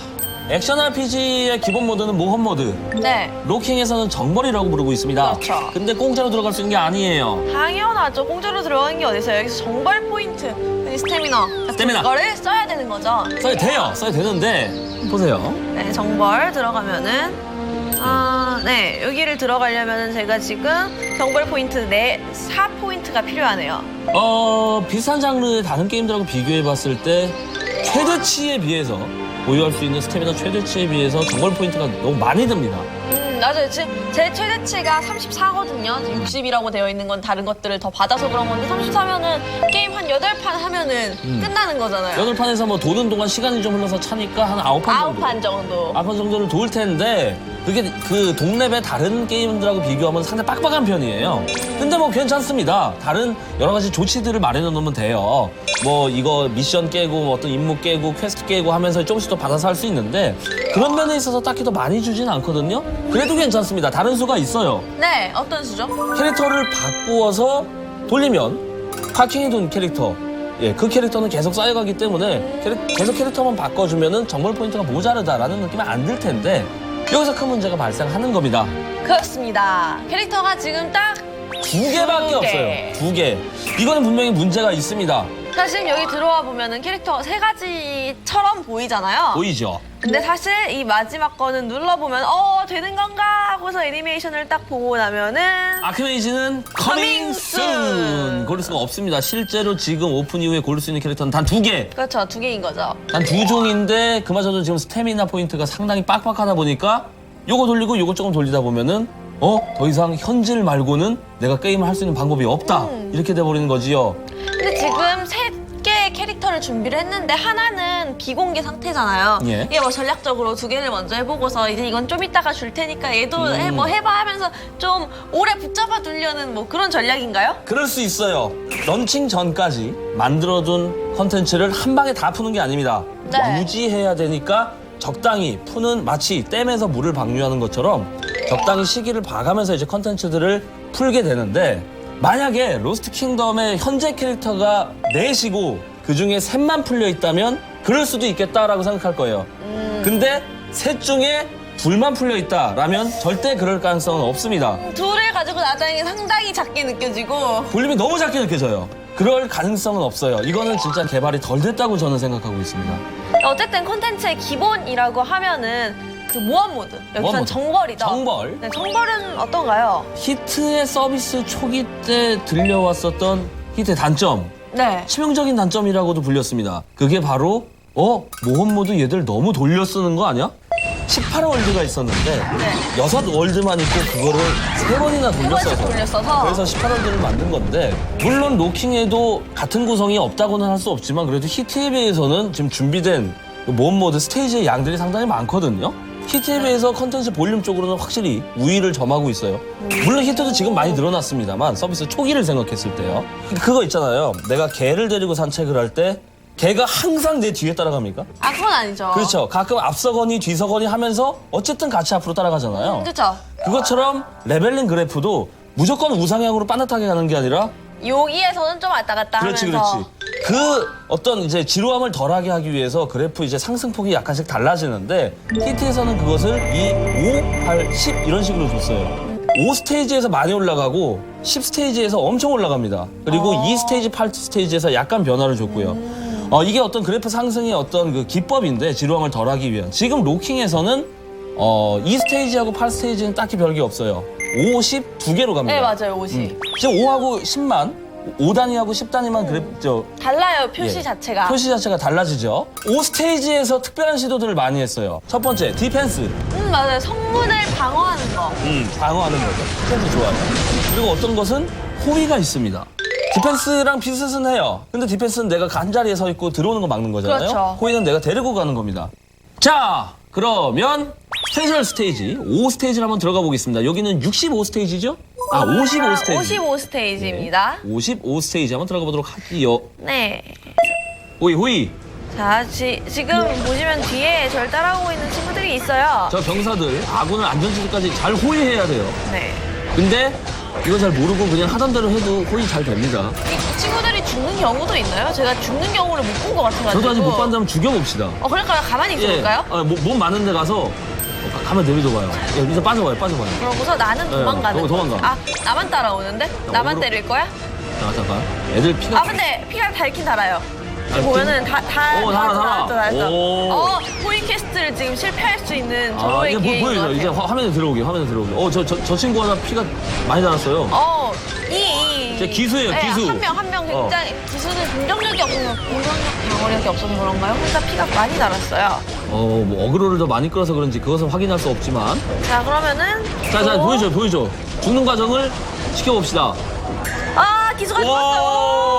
액션 RPG의 기본 모드는 모험 모드. 네. 로킹에서는 정벌이라고 부르고 있습니다. 그렇죠. 근데 공짜로 들어갈 수 있는 게 아니에요. 당연하죠. 공짜로 들어가는 게 어딨어요. 여기서 정벌 포인트, 스태미너. 이거를 써야 되는 거죠. 써야 돼요. 써야 되는데 보세요. 네, 정벌 들어가면은 네, 여기를 들어가려면은 제가 지금 정벌 포인트 4포인트가 필요하네요. 비슷한 장르의 다른 게임들하고 비교해봤을 때 최대치에 비해서 보유할 수 있는 스태미나 최대치에 비해서 정벌 포인트가 너무 많이 듭니다. 맞아요. 제 최대치가 34거든요. 60이라고 되어 있는 건 다른 것들을 더 받아서 그런 건데 34면은 게임 한 8판 하면은 끝나는 거잖아요. 8판에서 뭐 도는 동안 시간이 좀 흘러서 차니까 한 9판 정도. 9판 정도를 도울 텐데 그게 그 동랩의 다른 게임들하고 비교하면 상당히 빡빡한 편이에요. 근데 뭐 괜찮습니다. 다른 여러 가지 조치들을 마련해 놓으면 돼요. 뭐 이거 미션 깨고 어떤 임무 깨고 퀘스트 깨고 하면서 조금씩 더 받아서 할 수 있는데 그런 면에 있어서 딱히 더 많이 주진 않거든요. 그래도 괜찮습니다. 다른 수가 있어요. 네, 어떤 수죠? 캐릭터를 바꾸어서 돌리면 파킹이 된 캐릭터, 그 캐릭터는 계속 쌓여가기 때문에 계속 캐릭터만 바꿔주면은 정벌 포인트가 모자르다라는 느낌이 안 들 텐데 여기서 큰 문제가 발생하는 겁니다. 그렇습니다. 캐릭터가 지금 딱 2개밖에 없어요. 2개. 이거는 분명히 문제가 있습니다. 사실 여기 들어와 보면은 캐릭터가 3가지처럼 보이잖아요. 보이죠? 근데 사실 이 마지막 거는 눌러보면 되는 건가 하고서 애니메이션을 딱 보고 나면은 아크메이지는 커밍 순 고를 수가 없습니다. 실제로 지금 오픈 이후에 고를 수 있는 캐릭터는 단 2개. 그렇죠. 2개인 거죠. 단 2종인데 그마저도 지금 스태미나 포인트가 상당히 빡빡하다 보니까 요거 돌리고 요거 조금 돌리다 보면은 더 이상 현질 말고는 내가 게임을 할 수 있는 방법이 없다. 이렇게 돼버리는 거지요. 근데 지금 3개의 캐릭터를 준비를 했는데 하나는 비공개 상태잖아요. 예. 이게 뭐 전략적으로 2개를 먼저 해보고서 이제 이건 좀 이따가 줄 테니까 얘도 해봐 하면서 좀 오래 붙잡아 두려는 뭐 그런 전략인가요? 그럴 수 있어요. 런칭 전까지 만들어둔 컨텐츠를 한 방에 다 푸는 게 아닙니다. 네. 유지해야 되니까 적당히 푸는, 마치 댐에서 물을 방류하는 것처럼 적당히 시기를 봐가면서 이제 컨텐츠들을 풀게 되는데, 만약에 로스트 킹덤의 현재 캐릭터가 4시고 그중에 3만 풀려 있다면 그럴 수도 있겠다라고 생각할 거예요. 근데 셋 중에 2만 풀려 있다라면 절대 그럴 가능성은 없습니다. 2를 가지고 나중에 상당히 작게 느껴지고 볼륨이 너무 작게 느껴져요. 그럴 가능성은 없어요. 이거는 진짜 개발이 덜 됐다고 저는 생각하고 있습니다. 어쨌든 콘텐츠의 기본이라고 하면은 그 모험 모드. 여기서는 모험 모드. 정벌이죠. 정벌. 네, 정벌은 어떤가요? 히트의 서비스 초기 때 들려왔었던 히트의 단점. 네. 치명적인 단점이라고도 불렸습니다. 그게 바로 모험 모드 얘들 너무 돌려 쓰는 거 아니야? 18월드가 있었는데 6월드만 있고 그거를 3번이나 돌렸어서 그래서 18월드를 만든 건데, 물론 로킹에도 같은 구성이 없다고는 할 수 없지만 그래도 히트에 비해서는 지금 준비된 모험 모드 스테이지의 양들이 상당히 많거든요. 히트에 비해서 컨텐츠 볼륨 쪽으로는 확실히 우위를 점하고 있어요. 물론 히트도 지금 많이 늘어났습니다만 서비스 초기를 생각했을 때요. 그거 있잖아요. 내가 개를 데리고 산책을 할 때 개가 항상 내 뒤에 따라갑니까? 아, 그건 아니죠. 그렇죠. 가끔 앞서거니 뒤서거니 하면서 어쨌든 같이 앞으로 따라가잖아요. 그렇죠. 그것처럼 레벨링 그래프도 무조건 우상향으로 빠듯하게 가는 게 아니라 여기에서는 좀 왔다 갔다 그렇지, 하면서 그렇지. 그 어떤 이제 지루함을 덜하게 하기 위해서 그래프 이제 상승폭이 약간씩 달라지는데 히트에서는 그것을 2, 5, 8, 10 이런 식으로 줬어요. 5스테이지에서 많이 올라가고 10스테이지에서 엄청 올라갑니다. 그리고 2스테이지, 8스테이지에서 약간 변화를 줬고요. 이게 어떤 그래프 상승의 어떤 그 기법인데, 지루함을 덜하기 위한. 지금 로킹에서는 2스테이지하고 8스테이지는 딱히 별게 없어요. 5, 10 두 개로 갑니다. 네, 맞아요. 50. 지금 5하고 10만, 5단위하고 10단위만 달라요, 표시 예, 자체가. 표시 자체가 달라지죠. 5스테이지에서 특별한 시도들을 많이 했어요. 첫 번째, 디펜스. 맞아요. 성문을 방어하는 거. 방어하는 거죠. 디펜스 좋아요. 그리고 어떤 것은 호위가 있습니다. 디펜스랑 비슷은 해요. 근데 디펜스는 내가 간 자리에 서 있고 들어오는 거 막는 거잖아요. 그렇죠. 호위는 내가 데리고 가는 겁니다. 자, 그러면 스페셜 스테이지 5스테이지를 한번 들어가 보겠습니다. 여기는 65스테이지죠? 55스테이지. 55스테이지입니다. 55스테이지 한번 들어가 보도록 하지요. 네. 호위. 자, 지금 보시면 뒤에 저를 따라오고 있는 친구들이 있어요. 저 병사들 아군을 안전지대까지 잘 호위해야 돼요. 네. 근데 이거 잘 모르고 그냥 하던 대로 해도 호위 잘 됩니다. 이 친구들이 죽는 경우도 있나요? 제가 죽는 경우를 못 본 것 같아가지고. 저도 아직 못 봤다면 죽여봅시다. 그럴까요? 가만히 있어볼까요? 몸 많은 데 가서 가만 내비둬봐요. 여기서 빠져봐요. 그러고서 나는 도망가는 도망가. 나만 따라오는데? 나만 때릴 거야? 잠깐. 애들 피가. 근데 피가 닳긴 달아요. 아, 보면은 달아. 호위 퀘스트를 지금 실패할 수 있는 저의 기회인 것 보여줘. 같아요. 이제 화면에 들어오게. 저 친구 하나 피가 많이 달았어요. 제 기수예요, 네, 기수. 한 명 굉장히 기수는 공격력이 없어서 방어력이 없어서 그런가요? 혼자 피가 많이 달았어요. 뭐 어그로를 더 많이 끌어서 그런지 그것은 확인할 수 없지만. 자, 그러면은 자, 보여줘. 죽는 과정을 지켜봅시다. 기수가 죽었어요.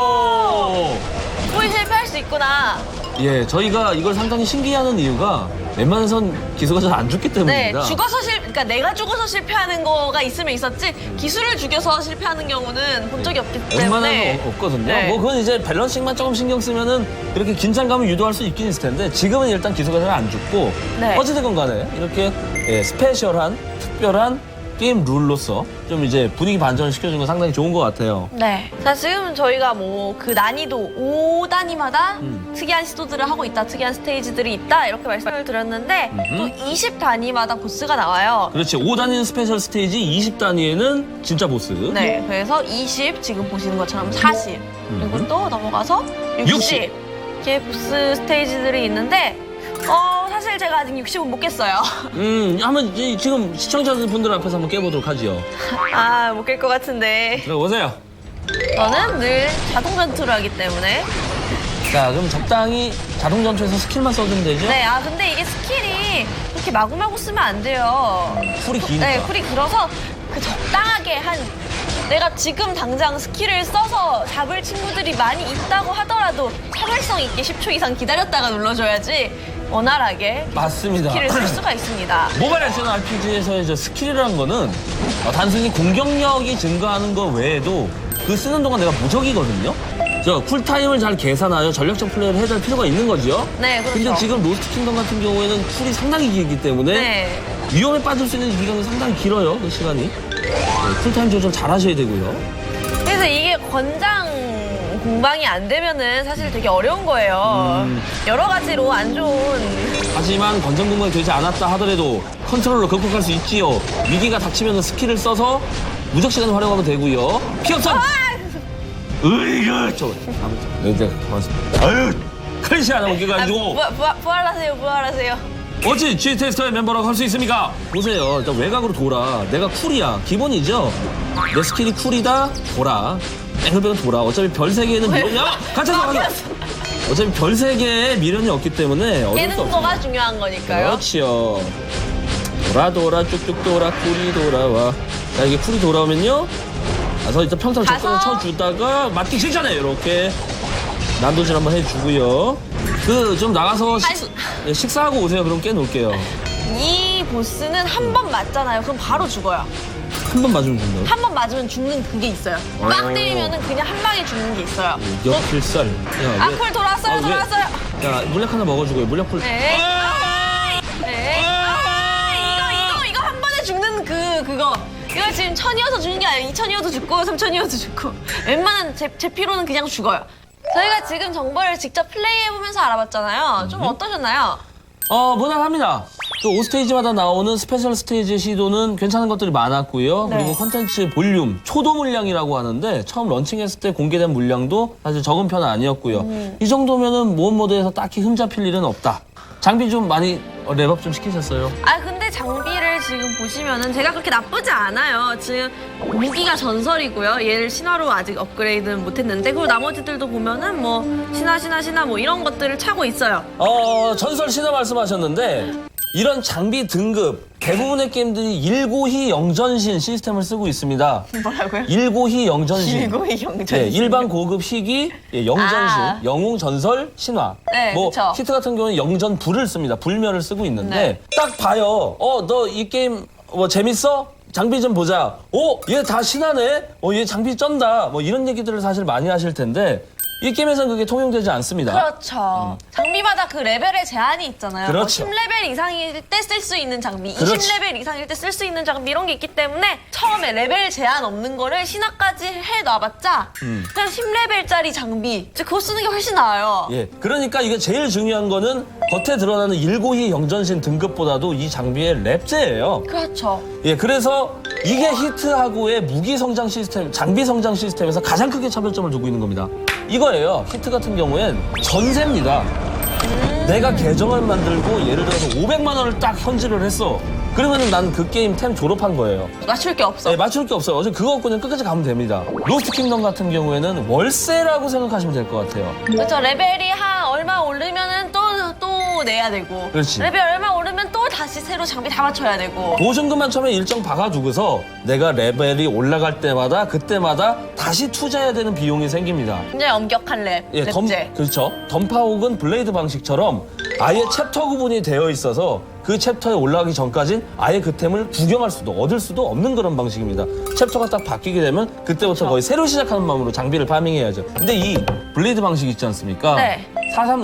호위 실패할 수 있구나. 예, 저희가 이걸 상당히 신기해하는 이유가 웬만해선 기수가 잘 안 죽기 네, 때문입니다. 그러니까 내가 죽어서 실패하는 거가 있으면 있었지 기술을 죽여서 실패하는 경우는 본 적이 없기 때문에. 웬만하면 없거든요. 네. 뭐 그건 이제 밸런싱만 조금 신경 쓰면은 그렇게 긴장감을 유도할 수 있긴 있을 텐데, 지금은 일단 기수가 잘 안 죽고 네. 어찌됐건 간에 이렇게 스페셜한 특별한 게임 룰로서 좀 이제 분위기 반전을 시켜준 건 상당히 좋은 것 같아요. 네. 자, 지금 저희가 뭐 그 난이도 5단위마다 특이한 시도들을 하고 있다, 특이한 스테이지들이 있다 이렇게 말씀을 드렸는데 또 20단위마다 보스가 나와요. 그렇지. 5단위는 스페셜 스테이지, 20단위에는 진짜 보스. 네. 그래서 20, 지금 보시는 것처럼 40, 그리고 또 넘어가서 60. 이렇게 보스 스테이지들이 있는데 사실 제가 아직 60은 못 깼어요. 한번 지금 시청자분들 앞에서 한번 깨보도록 하죠. 아, 못 깰 것 같은데. 들어보세요. 저는 늘 자동 전투를 하기 때문에. 자, 그럼 적당히 자동 전투에서 스킬만 써주면 되죠? 네, 근데 이게 스킬이 그렇게 마구마구 쓰면 안 돼요. 쿨이 기니까. 네, 쿨이 길어서 그 적당하게 내가 지금 당장 스킬을 써서 잡을 친구들이 많이 있다고 하더라도 차별성 있게 10초 이상 기다렸다가 눌러줘야지 원활하게 맞습니다. 스킬을 쓸 수가 있습니다. 모바일 액션 RPG에서의 스킬이라는 거는 단순히 공격력이 증가하는 것 외에도 그 쓰는 동안 내가 무적이거든요. 쿨타임을 잘 계산하여 전략적 플레이를 해야 될 필요가 있는 거죠. 네, 그렇죠. 근데 지금 로스트 킹덤 같은 경우에는 쿨이 상당히 길기 때문에 네. 위험에 빠질 수 있는 기간이 상당히 길어요, 그 시간이. 쿨타임 조절 잘 하셔야 되고요. 그래서 이게 권장 공방이 안 되면은 사실 되게 어려운 거예요. 여러 가지로 안 좋은. 하지만 권장 공방이 되지 않았다 하더라도 컨트롤로 극복할 수 있지요. 위기가 닥치면 스킬을 써서 무적 시간을 활용하면 되고요. 피업선! 으이그! 네, 고맙습니다. 아유, 큰시 하나 웃겨가지고. 부활하세요. 어찌 G테스터의 멤버라고 할 수 있습니까? 보세요. 외곽으로 돌아. 내가 쿨이야. 기본이죠. 내 스킬이 쿨이다. 돌아. 앵글백은 돌아. 어차피 별 3개에는 미련이 갇혀서 어차피 별 3개에 미련이 없기 때문에 어쩔 수 깨는 없어요. 거가 중요한 거니까요. 그렇지요. 돌아 쭉쭉 돌아 쿨이 돌아와. 자, 이게 쿨이 돌아오면요. 가서 일단 평타를 적당히 쳐주다가 맞기 직전에 이렇게 난도질 한번 해주고요. 좀 나가서 식사하고 오세요. 그럼 깨놓을게요. 이 보스는 한 번 맞잖아요. 그럼 바로 죽어요. 한 번 맞으면 죽나요? 한 번 맞으면 죽는 그게 있어요. 막 때리면은 그냥 한 방에 죽는 게 있어요. 역필살. 쿨 돌아왔어요. 야, 물약 하나 먹어주고요. 물약풀. 네. 이거 한 번에 죽는 그거. 이거 지금 1000이어서 죽는 게 아니에요. 2000이어도 죽고 3000이어도 죽고. 웬만한 제 피로는 그냥 죽어요. 저희가 지금 정보를 직접 플레이해보면서 알아봤잖아요. 좀 어떠셨나요? 무난합니다. 그 5스테이지마다 나오는 스페셜 스테이지 시도는 괜찮은 것들이 많았고요. 네. 그리고 컨텐츠 볼륨, 초도 물량이라고 하는데 처음 런칭했을 때 공개된 물량도 사실 적은 편은 아니었고요. 이 정도면은 모험 모드에서 딱히 흠잡힐 일은 없다. 장비 좀 많이 랩업 좀 시키셨어요? 근데 장비를 지금 보시면은 제가 그렇게 나쁘지 않아요. 지금 무기가 전설이고요. 얘를 신화로 아직 업그레이드는 못했는데 그리고 나머지들도 보면은 뭐 신화 뭐 이런 것들을 차고 있어요. 전설 신화 말씀하셨는데 이런 장비 등급 대부분의 게임들이 일고희 영전신 시스템을 쓰고 있습니다. 뭐라고요? 일고희 영전신. 일고희 영전신. 네, 일반 고급 희귀, 영전신, 영웅, 전설, 신화. 네, 그쵸. 히트 같은 경우는 영전 불을 씁니다. 불멸을 쓰고 있는데 네. 딱 봐요. 너 이 게임 재밌어? 장비 좀 보자. 얘 다 신화네? 얘 장비 쩐다. 이런 얘기들을 사실 많이 하실 텐데 이 게임에서는 그게 통용되지 않습니다. 그렇죠. 장비마다 그 레벨의 제한이 있잖아요. 그렇죠. 10레벨 이상일 때 쓸 수 있는 장비, 그렇지. 20레벨 이상일 때 쓸 수 있는 장비 이런 게 있기 때문에 처음에 레벨 제한 없는 거를 신화까지 해놔봤자 그냥 10레벨짜리 장비 그거 쓰는 게 훨씬 나아요. 예, 그러니까 이게 제일 중요한 거는 겉에 드러나는 일고희 영전신 등급보다도 이 장비의 랩제예요. 그렇죠. 예, 그래서 이게 히트하고의 무기 성장 시스템, 장비 성장 시스템에서 가장 크게 차별점을 두고 있는 겁니다. 이거예요. 히트 같은 경우엔 전세입니다. 내가 계정을 만들고 예를 들어서 500만 원을 딱 현질을 했어. 그러면은 난 그 게임 템 졸업한 거예요. 맞출 게 없어. 네, 맞출 게 없어요. 어차피 그거 그냥 끝까지 가면 됩니다. 로스트 킹덤 같은 경우에는 월세라고 생각하시면 될 것 같아요. 그렇죠. 레벨이 얼마 오르면은 또 내야 되고. 그렇지. 레벨 얼마 오르면 또 다시 새로 장비 다 맞춰야 되고. 보증금만 처음에 일정 박아두고서 내가 레벨이 올라갈 때마다 그때마다 다시 투자해야 되는 비용이 생깁니다. 굉장히 엄격한 랩제. 그렇죠. 던파옥은 블레이드 방식처럼 아예 챕터 구분이 되어 있어서 그 챕터에 올라가기 전까진 아예 그 템을 구경할 수도 얻을 수도 없는 그런 방식입니다. 챕터가 딱 바뀌게 되면 그때부터 거의 새로 시작하는 마음으로 장비를 파밍해야죠. 근데 이 블레이드 방식 있지 않습니까? 네.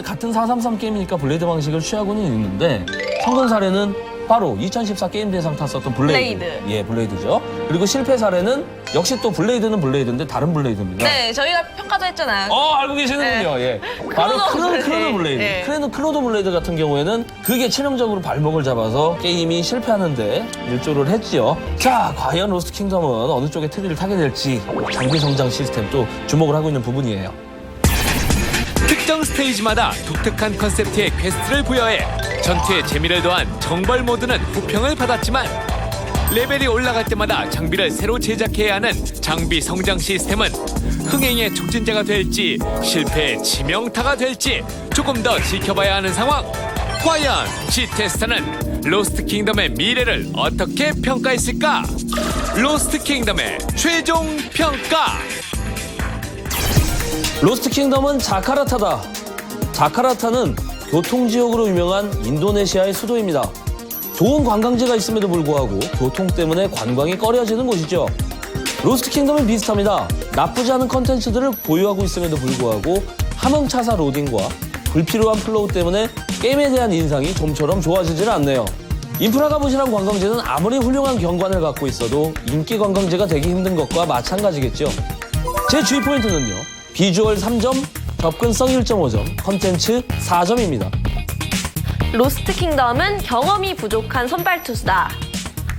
같은 433 게임이니까 블레이드 방식을 취하고는 있는데 성공 사례는 바로 2014 게임 대상 탔었던 블레이드. 예, 블레이드죠. 그리고 실패 사례는 역시 또 블레이드는 블레이드인데 다른 블레이드입니다. 네, 저희가 평가도 했잖아요. 알고 계시는군요. 예. 바로 크로노 블레이드. 네. 크로노 블레이드 같은 경우에는 그게 치명적으로 발목을 잡아서 게임이 실패하는데 일조를 했지요. 자, 과연 로스트 킹덤은 어느 쪽에 트리를 타게 될지 장비 성장 시스템 또 주목을 하고 있는 부분이에요. 특정 스테이지마다 독특한 컨셉트의 퀘스트를 부여해 전투에 재미를 더한 정벌 모드는 호평을 받았지만 레벨이 올라갈 때마다 장비를 새로 제작해야 하는 장비 성장 시스템은 흥행의 촉진자가 될지 실패의 치명타가 될지 조금 더 지켜봐야 하는 상황. 과연 G테스터는 로스트 킹덤의 미래를 어떻게 평가했을까? 로스트 킹덤의 최종 평가. 로스트 킹덤은 자카르타다. 자카르타는 교통지역으로 유명한 인도네시아의 수도입니다. 좋은 관광지가 있음에도 불구하고 교통 때문에 관광이 꺼려지는 곳이죠. 로스트 킹덤은 비슷합니다. 나쁘지 않은 컨텐츠들을 보유하고 있음에도 불구하고 함흥차사 로딩과 불필요한 플로우 때문에 게임에 대한 인상이 좀처럼 좋아지질 않네요. 인프라가 부실한 관광지는 아무리 훌륭한 경관을 갖고 있어도 인기 관광지가 되기 힘든 것과 마찬가지겠죠. 제 주의 포인트는요. 비주얼 3점, 접근성 1.5점, 컨텐츠 4점입니다. 로스트 킹덤은 경험이 부족한 선발투수다.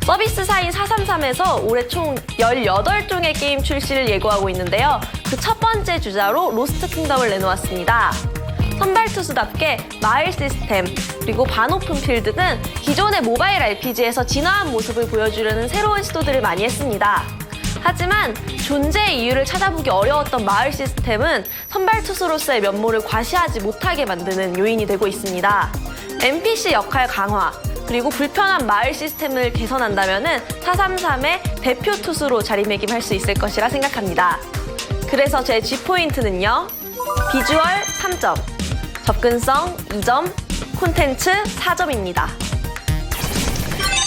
서비스사인 433에서 올해 총 18종의 게임 출시를 예고하고 있는데요. 그 첫 번째 주자로 로스트 킹덤을 내놓았습니다. 선발투수답게 마을 시스템, 그리고 반오픈 필드는 기존의 모바일 RPG에서 진화한 모습을 보여주려는 새로운 시도들을 많이 했습니다. 하지만 존재의 이유를 찾아보기 어려웠던 마을 시스템은 선발투수로서의 면모를 과시하지 못하게 만드는 요인이 되고 있습니다. NPC 역할 강화, 그리고 불편한 마을 시스템을 개선한다면 433의 대표 투수로 자리매김할 수 있을 것이라 생각합니다. 그래서 제 G포인트는요. 비주얼 3점, 접근성 2점, 콘텐츠 4점입니다.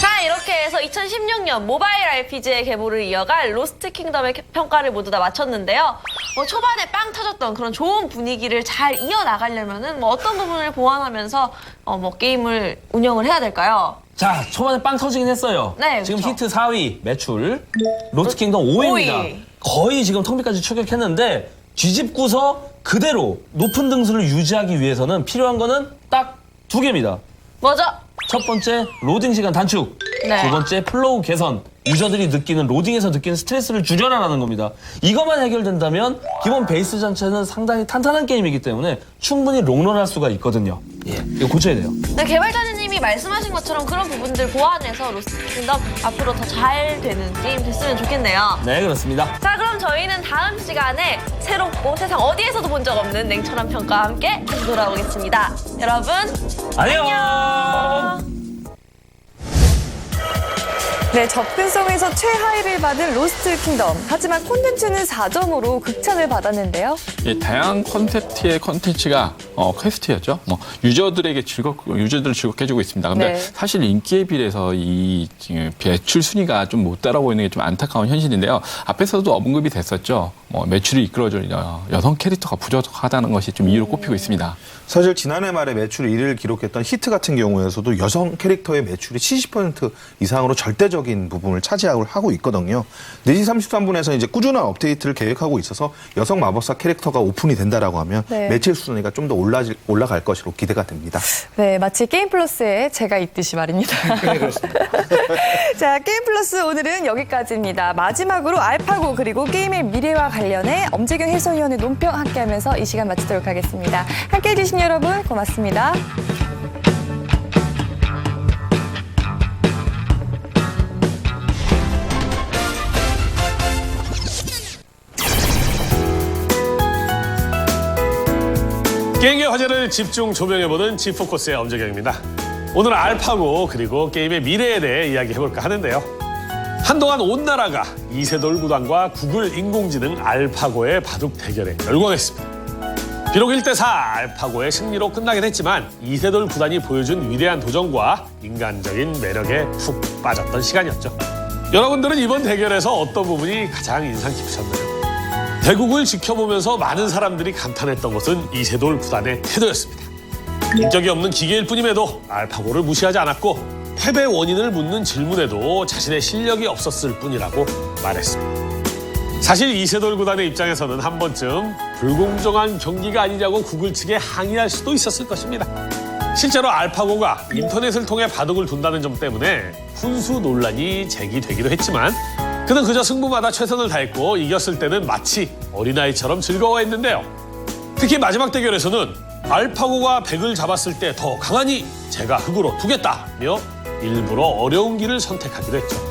자, 이렇게 해서 2016년 모바일 RPG의 계보를 이어갈 로스트 킹덤의 평가를 모두 다 마쳤는데요. 초반에 빵 터졌던 그런 좋은 분위기를 잘 이어나가려면 어떤 부분을 보완하면서 게임을 운영을 해야 될까요? 자, 초반에 빵 터지긴 했어요. 네, 지금 그쵸. 히트 4위 매출, 로스트 킹덤 5위입니다. 거의 지금 텅비까지 추격했는데 뒤집고서 그대로 높은 등수를 유지하기 위해서는 필요한 거는 딱 2개입니다. 뭐죠? 첫 번째, 로딩 시간 단축. 네. 두 번째, 플로우 개선. 유저들이 느끼는 로딩에서 느끼는 스트레스를 줄여라라는 겁니다. 이것만 해결된다면 기본 베이스 자체는 상당히 탄탄한 게임이기 때문에 충분히 롱런할 수가 있거든요. 예, 이거 고쳐야 돼요. 네, 개발자님이 말씀하신 것처럼 그런 부분들 보완해서 로스트 킹덤 앞으로 더 잘 되는 게임 됐으면 좋겠네요. 네, 그렇습니다. 자, 그럼 저희는 다음 시간에 새롭고 세상 어디에서도 본 적 없는 냉철한 평가와 함께 다시 돌아오겠습니다. 여러분, 안녕! 네, 접근성에서 최하위를 받은 로스트 킹덤. 하지만 콘텐츠는 4점으로 극찬을 받았는데요. 예, 다양한 콘셉트의 콘텐츠가 퀘스트였죠. 유저들을 즐겁게 해주고 있습니다. 근데 네. 사실 인기에 비해서 이 매출 순위가 좀 못 따라오고 있는 게 좀 안타까운 현실인데요. 앞에서도 언급이 됐었죠. 매출이 이끌어줄 여성 캐릭터가 부족하다는 것이 좀 이유로 꼽히고 있습니다. 사실 지난해 말에 매출 1위를 기록했던 히트 같은 경우에서도 여성 캐릭터의 매출이 70% 이상으로 절대적인 부분을 차지하고 하고 있거든요. 4시 33분에서 이제 꾸준한 업데이트를 계획하고 있어서 여성 마법사 캐릭터가 오픈이 된다라고 하면 네. 매출 순위가 좀 더 올라갈 것으로 기대가 됩니다. 네, 마치 게임 플러스에 제가 있듯이 말입니다. 네, 그렇습니다. 자, 게임 플러스 오늘은 여기까지입니다. 마지막으로 알파고 그리고 게임의 미래와 관련해 엄재경 해설위원의 논평 함께하면서 이 시간 마치도록 하겠습니다. 함께해 주신 여러분 고맙습니다. 게임의 화제를 집중 조명해보는 G포커스의 엄재경입니다. 오늘은 알파고 그리고 게임의 미래에 대해 이야기해볼까 하는데요. 한동안 온 나라가 이세돌 구단과 구글 인공지능 알파고의 바둑 대결에 열광했습니다. 비록 1대4 알파고의 승리로 끝나긴 했지만 이세돌 구단이 보여준 위대한 도전과 인간적인 매력에 푹 빠졌던 시간이었죠. 여러분들은 이번 대결에서 어떤 부분이 가장 인상 깊으셨나요? 대국을 지켜보면서 많은 사람들이 감탄했던 것은 이세돌 구단의 태도였습니다. 인격이 없는 기계일 뿐임에도 알파고를 무시하지 않았고 패배 원인을 묻는 질문에도 자신의 실력이 없었을 뿐이라고 말했습니다. 사실 이세돌 구단의 입장에서는 한 번쯤 불공정한 경기가 아니냐고 구글 측에 항의할 수도 있었을 것입니다. 실제로 알파고가 인터넷을 통해 바둑을 둔다는 점 때문에 훈수 논란이 제기되기도 했지만 그는 그저 승부마다 최선을 다했고 이겼을 때는 마치 어린아이처럼 즐거워했는데요. 특히 마지막 대결에서는 알파고가 백을 잡았을 때 더 강하니 제가 흑으로 두겠다며 일부러 어려운 길을 선택하기도 했죠.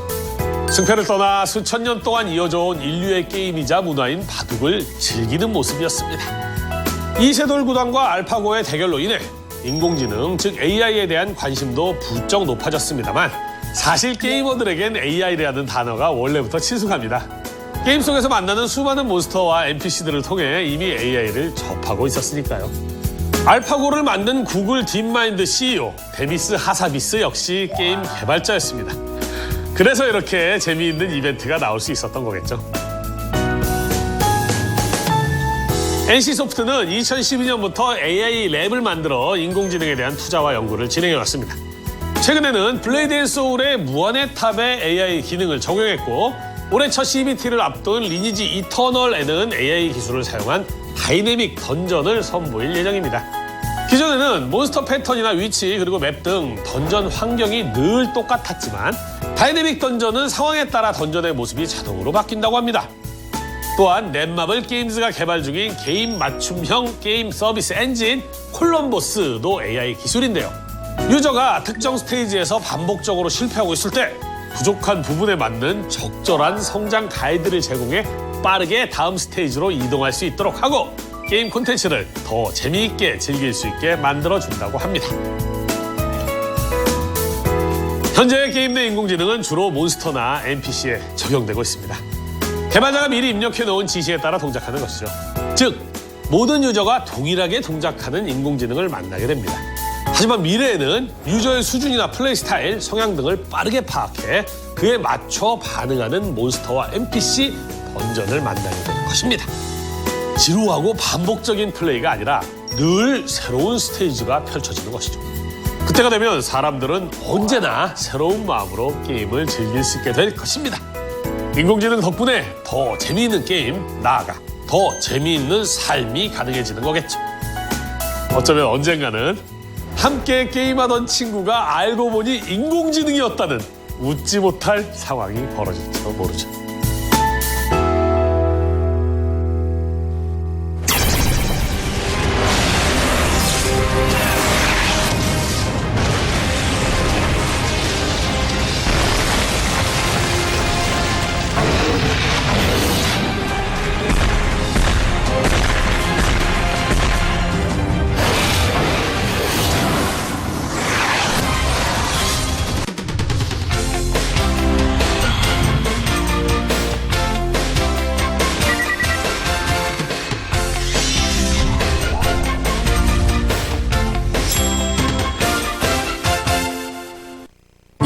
승패를 떠나 수천 년 동안 이어져온 인류의 게임이자 문화인 바둑을 즐기는 모습이었습니다. 이세돌 구단과 알파고의 대결로 인해 인공지능, 즉 AI에 대한 관심도 부쩍 높아졌습니다만 사실 게이머들에겐 AI라는 단어가 원래부터 친숙합니다. 게임 속에서 만나는 수많은 몬스터와 NPC들을 통해 이미 AI를 접하고 있었으니까요. 알파고를 만든 구글 딥마인드 CEO 데미스 하사비스 역시 게임 개발자였습니다. 그래서 이렇게 재미있는 이벤트가 나올 수 있었던 거겠죠. NC소프트는 2012년부터 AI 랩을 만들어 인공지능에 대한 투자와 연구를 진행해왔습니다. 최근에는 블레이드 앤 소울의 무한의 탑에 AI 기능을 적용했고 올해 첫 CBT를 앞둔 리니지 이터널에는 AI 기술을 사용한 다이내믹 던전을 선보일 예정입니다. 기존에는 몬스터 패턴이나 위치 그리고 맵 등 던전 환경이 늘 똑같았지만 다이내믹 던전은 상황에 따라 던전의 모습이 자동으로 바뀐다고 합니다. 또한 넷마블 게임즈가 개발 중인 게임 맞춤형 게임 서비스 엔진 콜럼버스도 AI 기술인데요. 유저가 특정 스테이지에서 반복적으로 실패하고 있을 때 부족한 부분에 맞는 적절한 성장 가이드를 제공해 빠르게 다음 스테이지로 이동할 수 있도록 하고 게임 콘텐츠를 더 재미있게 즐길 수 있게 만들어준다고 합니다. 현재 게임 내 인공지능은 주로 몬스터나 NPC에 적용되고 있습니다. 개발자가 미리 입력해놓은 지시에 따라 동작하는 것이죠. 즉, 모든 유저가 동일하게 동작하는 인공지능을 만나게 됩니다. 하지만 미래에는 유저의 수준이나 플레이 스타일, 성향 등을 빠르게 파악해 그에 맞춰 반응하는 몬스터와 NPC 던전을 만나게 될 것입니다. 지루하고 반복적인 플레이가 아니라 늘 새로운 스테이지가 펼쳐지는 것이죠. 그때가 되면 사람들은 언제나 새로운 마음으로 게임을 즐길 수 있게 될 것입니다. 인공지능 덕분에 더 재미있는 게임, 나아가 더 재미있는 삶이 가능해지는 거겠죠. 어쩌면 언젠가는 함께 게임하던 친구가 알고 보니 인공지능이었다는 웃지 못할 상황이 벌어질지도 모르죠.